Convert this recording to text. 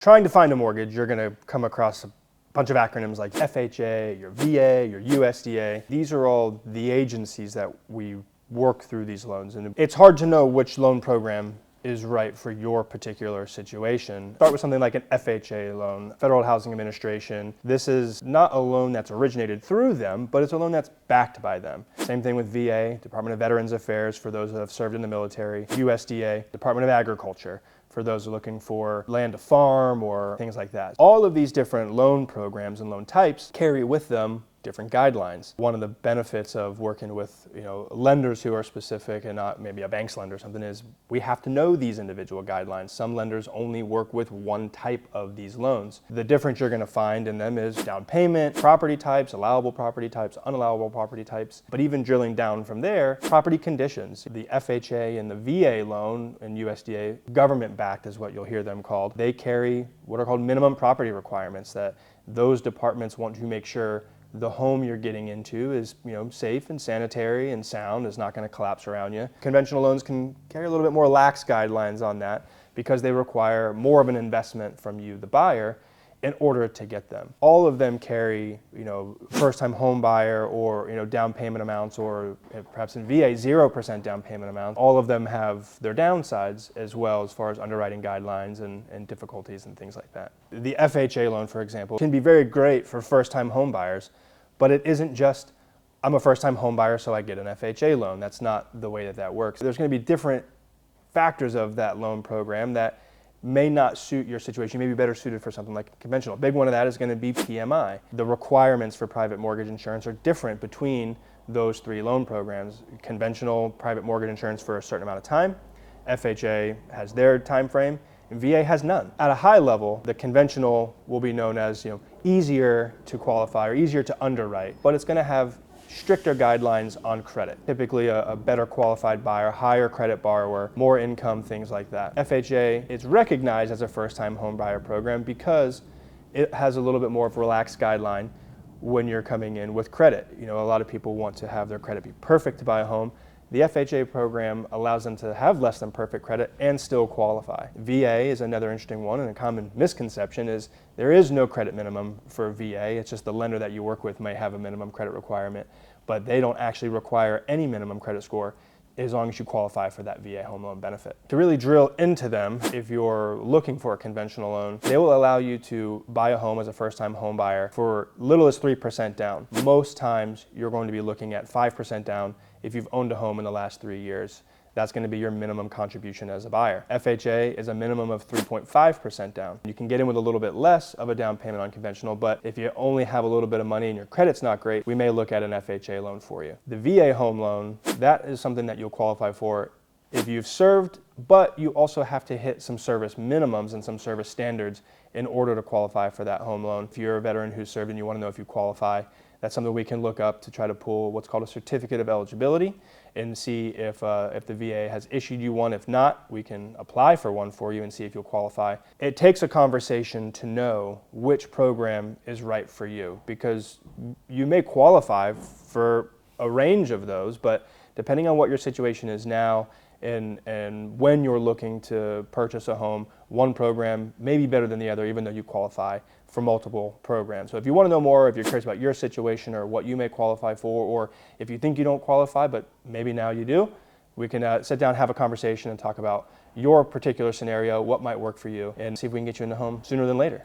Trying to find a mortgage, you're going to come across a bunch of acronyms like FHA, your VA, your USDA. These are all the agencies that we work through these loans. And it's hard to know which loan program is right for your particular situation. Start with something like an FHA loan, Federal Housing Administration. This is not a loan that's originated through them, but it's a loan that's backed by them. Same thing with VA, Department of Veterans Affairs for those that have served in the military, USDA, Department of Agriculture for those who are looking for land to farm or things like that. All of these different loan programs and loan types carry with them different guidelines. One of the benefits of working with lenders who are specific and not maybe a bank's lender or something is we have to know these individual guidelines. Some lenders only work with one type of these loans. The difference you're going to find in them is down payment, property types, allowable property types, unallowable property types, but even drilling down from there, property conditions. The FHA and the VA loan and USDA, government backed is what you'll hear them called. They carry what are called minimum property requirements that those departments want to make sure the home you're getting into is safe and sanitary and sound, is not going to collapse around you. Conventional loans can carry a little bit more lax guidelines on that because they require more of an investment from you, the buyer, in order to get them. All of them carry first-time home buyer or down payment amounts, or perhaps in VA 0% down payment amounts. All of them have their downsides as well as far as underwriting guidelines and difficulties and things like that. The FHA loan, for example, can be very great for first-time home buyers, but it isn't just I'm a first-time home buyer so I get an FHA loan. That's not the way that works. There's going to be different factors of that loan program that may not suit your situation. You may be better suited for something like conventional. A big one of that is going to be PMI. The requirements for private mortgage insurance are different between those three loan programs. Conventional private mortgage insurance for a certain amount of time. FHA has their time frame, and VA has none. At a high level, the conventional will be known as easier to qualify or easier to underwrite, but it's going to have stricter guidelines on credit. Typically a better qualified buyer, higher credit borrower, more income, things like that. FHA is recognized as a first-time home buyer program because it has a little bit more of a relaxed guideline when you're coming in with credit. A lot of people want to have their credit be perfect to buy a home. The FHA program allows them to have less than perfect credit and still qualify. VA is another interesting one, and a common misconception is there is no credit minimum for VA. It's just the lender that you work with may have a minimum credit requirement, but they don't actually require any minimum credit score as long as you qualify for that VA home loan benefit. To really drill into them, if you're looking for a conventional loan, they will allow you to buy a home as a first-time home buyer for little as 3% down. Most times you're going to be looking at 5% down if you've owned a home in the last 3 years. That's going to be your minimum contribution as a buyer. FHA is a minimum of 3.5% down. You can get in with a little bit less of a down payment on conventional, but if you only have a little bit of money and your credit's not great, we may look at an FHA loan for you. The VA home loan, that is something that you'll qualify for if you've served, but you also have to hit some service minimums and some service standards in order to qualify for that home loan. If you're a veteran who's served and you want to know if you qualify, that's something we can look up to try to pull what's called a certificate of eligibility and see if the VA has issued you one. If not, we can apply for one for you and see if you'll qualify. It takes a conversation to know which program is right for you, because you may qualify for a range of those, but depending on what your situation is now and when you're looking to purchase a home, one program may be better than the other, even though you qualify for multiple programs. So if you want to know more, if you're curious about your situation or what you may qualify for, or if you think you don't qualify, but maybe now you do, we can sit down, have a conversation, and talk about your particular scenario, what might work for you, and see if we can get you in the home sooner than later.